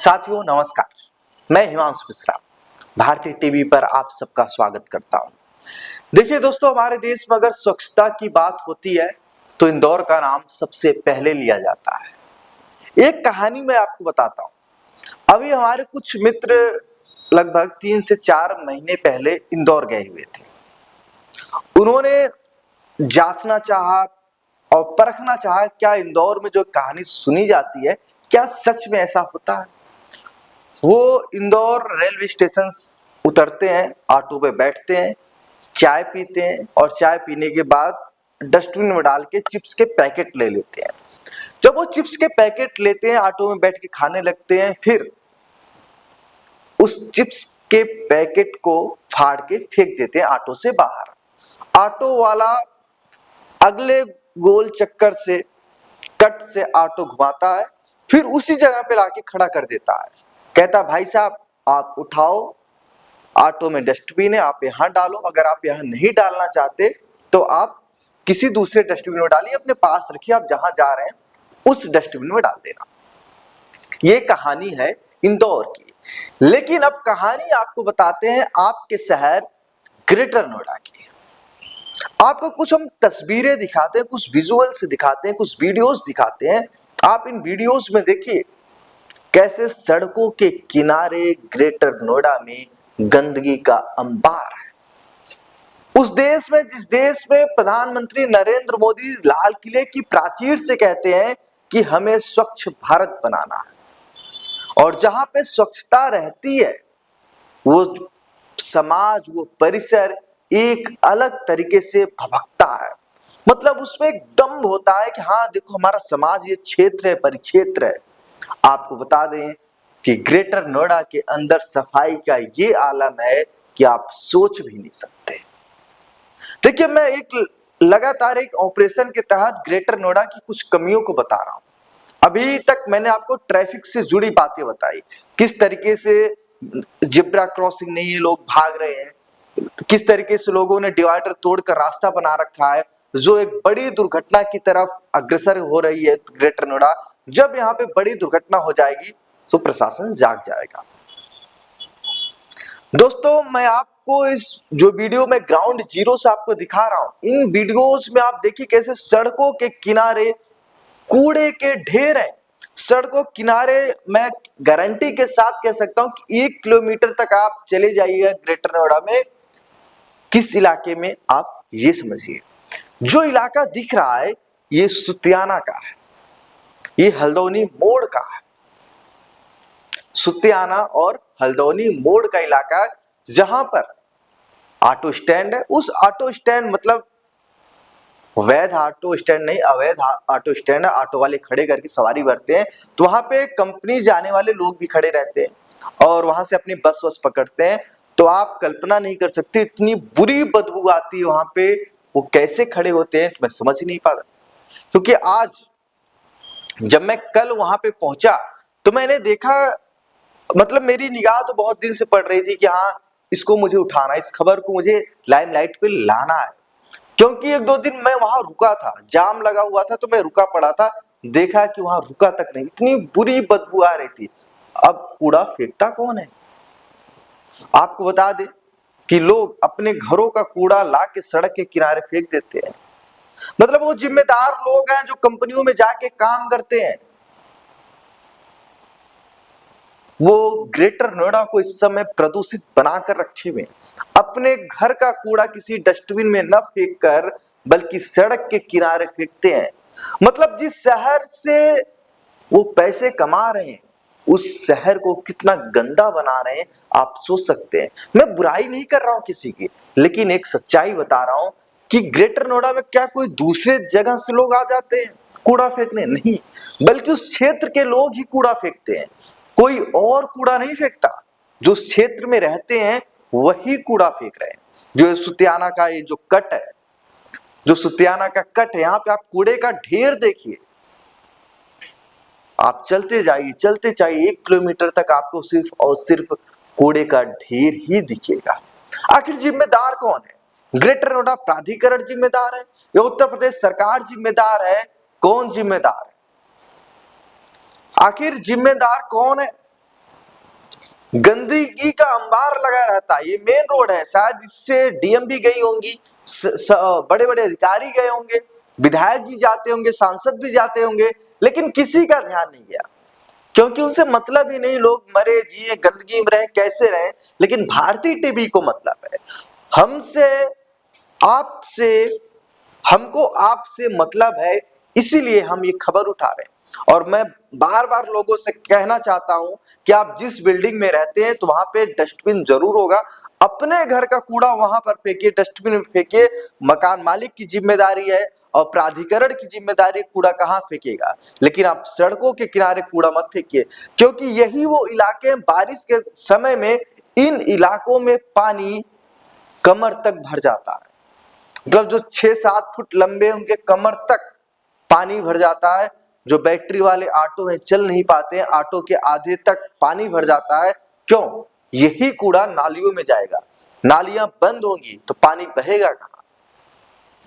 साथियों नमस्कार, मैं हिमांशु मिश्रा भारतीय टीवी पर आप सबका स्वागत करता हूं। देखिए दोस्तों, हमारे देश में अगर स्वच्छता की बात होती है तो इंदौर का नाम सबसे पहले लिया जाता है। एक कहानी मैं आपको बताता हूं। अभी हमारे कुछ मित्र लगभग 3 से 4 महीने पहले इंदौर गए हुए थे। उन्होंने जांचना चाहा और परखना चाहा क्या इंदौर में जो कहानी सुनी जाती है क्या सच में ऐसा होता है। वो इंदौर रेलवे स्टेशन उतरते हैं, ऑटो पे बैठते हैं, चाय पीते हैं और चाय पीने के बाद डस्टबिन में डाल के चिप्स के पैकेट ले लेते हैं। जब वो चिप्स के पैकेट लेते हैं, ऑटो में बैठ के खाने लगते हैं, फिर उस चिप्स के पैकेट को फाड़ के फेंक देते हैं ऑटो से बाहर। ऑटो वाला अगले गोल चक्कर से कट से ऑटो घुमाता है, फिर उसी जगह पे लाके खड़ा कर देता है। कहता भाई साहब आप उठाओ, ऑटो में डस्टबिन है, आप यहाँ डालो। अगर आप यहाँ नहीं डालना चाहते तो आप किसी दूसरे डस्टबिन में डालिए, अपने पास रखिए, आप जहां जा रहे हैं उस डस्टबिन में डाल देना। ये कहानी है इंदौर की। लेकिन अब कहानी आपको बताते हैं आपके शहर ग्रेटर नोएडा की। आपको कुछ हम तस्वीरें दिखाते हैं, कुछ विजुअल्स दिखाते हैं, कुछ वीडियोस दिखाते हैं। आप इन वीडियोस में देखिए कैसे सड़कों के किनारे ग्रेटर नोएडा में गंदगी का अंबार है। उस देश में, जिस देश में प्रधानमंत्री नरेंद्र मोदी लाल किले की प्राचीर से कहते हैं कि हमें स्वच्छ भारत बनाना है, और जहां पे स्वच्छता रहती है वो समाज, वो परिसर एक अलग तरीके से भभकता है। मतलब उसमें एक दम होता है कि हाँ देखो हमारा समाज ये क्षेत्र है, परिक्षेत्र है। आपको बता दें कि ग्रेटर नोएडा के अंदर सफाई का ये आलम है कि आप सोच भी नहीं सकते। देखिए, मैं लगातार एक ऑपरेशन के तहत ग्रेटर नोएडा की कुछ कमियों को बता रहा हूं। अभी तक मैंने आपको ट्रैफिक से जुड़ी बातें बताई, किस तरीके से जिब्रा क्रॉसिंग नहीं है, लोग भाग रहे हैं, किस तरीके से लोगों ने डिवाइडर तोड़कर रास्ता बना रखा है, जो एक बड़ी दुर्घटना की तरफ अग्रसर हो रही है ग्रेटर नोएडा। जब यहाँ पे बड़ी दुर्घटना हो जाएगी तो प्रशासन जाग जाएगा। दोस्तों, मैं आपको इस जो वीडियो में ग्राउंड जीरो से आपको दिखा रहा हूं, इन वीडियोस में आप देखिए कैसे सड़कों के किनारे कूड़े के ढेर हैं। सड़कों किनारे मैं गारंटी के साथ कह सकता हूं कि 1 किलोमीटर तक आप चले जाइएगा ग्रेटर नोएडा में, किस इलाके में आप ये समझिए। जो इलाका दिख रहा है ये सुतियाना का है, ये हल्द्वानी मोड़ का है। सुतियाना और हल्द्वानी मोड़ का इलाका, जहां पर ऑटो स्टैंड है। उस ऑटो स्टैंड मतलब वैध ऑटो स्टैंड नहीं, अवैध ऑटो स्टैंड है। ऑटो वाले खड़े करके सवारी भरते हैं, तो वहां पे कंपनी जाने वाले लोग भी खड़े रहते हैं और वहां से अपनी बस वस पकड़ते हैं। तो आप कल्पना नहीं कर सकते इतनी बुरी बदबू आती है वहां पे। वो कैसे खड़े होते हैं मैं समझ ही नहीं पाता। क्योंकि आज जब मैं कल वहां पे पहुंचा तो मैंने देखा, मतलब मेरी निगाह तो बहुत दिन से पड़ रही थी कि हाँ इसको मुझे उठाना, इस खबर को मुझे लाइमलाइट पे लाना है। क्योंकि 1-2 दिन मैं वहां रुका था, जाम लगा हुआ था तो मैं रुका पड़ा था, देखा कि वहां रुका तक नहीं, इतनी बुरी बदबू आ रही थी। अब कूड़ा फेंकता कौन है? आपको बता दें कि लोग अपने घरों का कूड़ा ला के सड़क के किनारे फेंक देते हैं। मतलब वो जिम्मेदार लोग हैं जो कंपनियों में जाके काम करते हैं, वो ग्रेटर नोएडा को इस समय प्रदूषित बनाकर रखे हुए हैं। अपने घर का कूड़ा किसी डस्टबिन में न फेंक कर बल्कि सड़क के किनारे फेंकते हैं। मतलब जिस शहर से वो पैसे कमा रहे हैं उस शहर को कितना गंदा बना रहे हैं आप सोच सकते हैं। मैं बुराई नहीं कर रहा हूं किसी की, लेकिन एक सच्चाई बता रहा हूं कि ग्रेटर नोएडा में क्या कोई दूसरे जगह से लोग आ जाते हैं कूड़ा फेंकने? नहीं, बल्कि उस क्षेत्र के लोग ही कूड़ा फेंकते हैं। कोई और कूड़ा नहीं फेंकता, जो उस क्षेत्र में रहते हैं वही कूड़ा फेंक रहे हैं। जो सुतियाना का ये जो कट है, जो सुतियाना का कट है, यहाँ पे आप कूड़े का ढेर देखिए। आप चलते जाइए 1 किलोमीटर तक आपको सिर्फ और सिर्फ कूड़े का ढेर ही दिखेगा। आखिर जिम्मेदार कौन है? ग्रेटर नोएडा प्राधिकरण जिम्मेदार है या उत्तर प्रदेश सरकार जिम्मेदार है? कौन जिम्मेदार है? आखिर जिम्मेदार कौन है? गंदगी का अंबार लगा रहता है। ये मेन रोड है, शायद इससे डीएम भी गई होंगी, बड़े बड़े अधिकारी गए होंगे, विधायक जी जाते होंगे, सांसद भी जाते होंगे, लेकिन किसी का ध्यान नहीं गया, क्योंकि उनसे मतलब ही नहीं, लोग मरे जिए गंदगी में रहे कैसे रहे। लेकिन भारतीय टीवी को मतलब है, हमसे आपसे, हमको आपसे मतलब है, इसीलिए हम ये खबर उठा रहे हैं। और मैं बार बार लोगों से कहना चाहता हूं कि आप जिस बिल्डिंग में रहते हैं तो वहां पे डस्टबिन जरूर होगा, अपने घर का कूड़ा वहां पर फेंकिए, डस्टबिन में फेंकिए। मकान मालिक की जिम्मेदारी है और प्राधिकरण की जिम्मेदारी, कूड़ा कहाँ फेंकेगा, लेकिन आप सड़कों के किनारे कूड़ा मत फेंकिए, क्योंकि यही वो इलाके हैं, बारिश के समय में इन इलाकों में पानी कमर तक भर जाता है। मतलब जो 6-7 फुट लंबे, उनके कमर तक पानी भर जाता है। जो बैटरी वाले ऑटो हैं चल नहीं पाते हैं, ऑटो के आधे तक पानी भर जाता है। क्यों? यही कूड़ा नालियों में जाएगा, नालियां बंद होंगी तो पानी बहेगा कहां?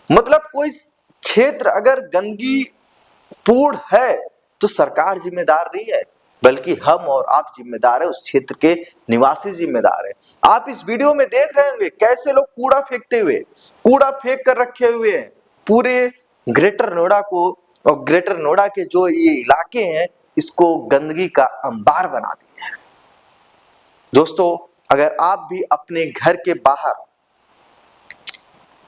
मतलब कोई क्षेत्र अगर गंदगी पूर्ण है तो सरकार जिम्मेदार नहीं है, बल्कि हम और आप जिम्मेदार है, उस क्षेत्र के निवासी जिम्मेदार है। आप इस वीडियो में देख रहे होंगे कैसे लोग कूड़ा फेंकते हुए, कूड़ा फेंक कर रखे हुए हैं पूरे ग्रेटर नोएडा को, और ग्रेटर नोएडा के जो ये इलाके हैं इसको गंदगी का अंबार बना दिए हैं। दोस्तों, अगर आप भी अपने घर के बाहर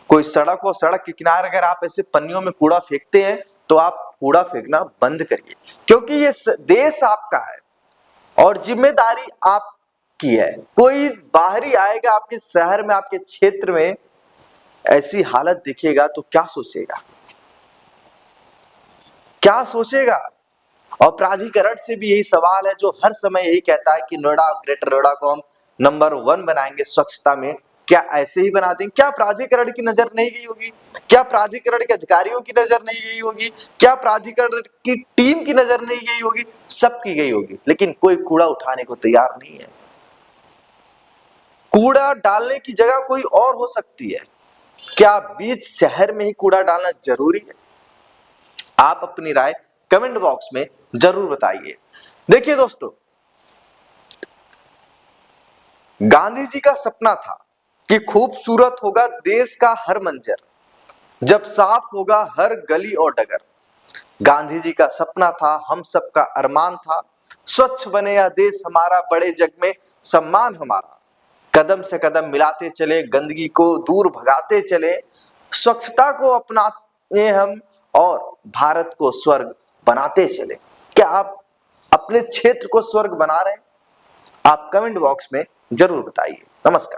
कोई सड़क हो, सड़क के किनारे अगर आप ऐसे पन्नियों में कूड़ा फेंकते हैं तो आप कूड़ा फेंकना बंद करिए, क्योंकि ये देश आपका है और जिम्मेदारी आपकी है। कोई बाहरी आएगा आपके शहर में, आपके क्षेत्र में, ऐसी हालत दिखेगा तो क्या सोचेगा, क्या सोचेगा? और प्राधिकरण से भी यही सवाल है, जो हर समय यही कहता है कि नोएडा, ग्रेटर नोएडा को हम नंबर 1 बनाएंगे स्वच्छता में। क्या ऐसे ही बना देंगे? क्या प्राधिकरण की नजर नहीं गई होगी? क्या प्राधिकरण के अधिकारियों की नजर नहीं गई होगी? क्या प्राधिकरण की टीम की नजर नहीं गई होगी? सबकी गई होगी, लेकिन कोई कूड़ा उठाने को तैयार नहीं है। कूड़ा डालने की जगह कोई और हो सकती है। क्या बीच शहर में ही कूड़ा डालना जरूरी है? आप अपनी राय कमेंट बॉक्स में जरूर बताइए। देखिए दोस्तों, गांधी जी का सपना था कि खूबसूरत होगा देश का हर मंजर, जब साफ होगा हर गली और डगर। गांधी जी का सपना था, हम सबका अरमान था, स्वच्छ बने यह देश हमारा, बड़े जग में सम्मान हमारा। कदम से कदम मिलाते चले, गंदगी को दूर भगाते चले, स्वच्छता को अपनाए हम और भारत को स्वर्ग बनाते चले। क्या आप अपने क्षेत्र को स्वर्ग बना रहे हैं? आप कमेंट बॉक्स में जरूर बताइए। नमस्कार।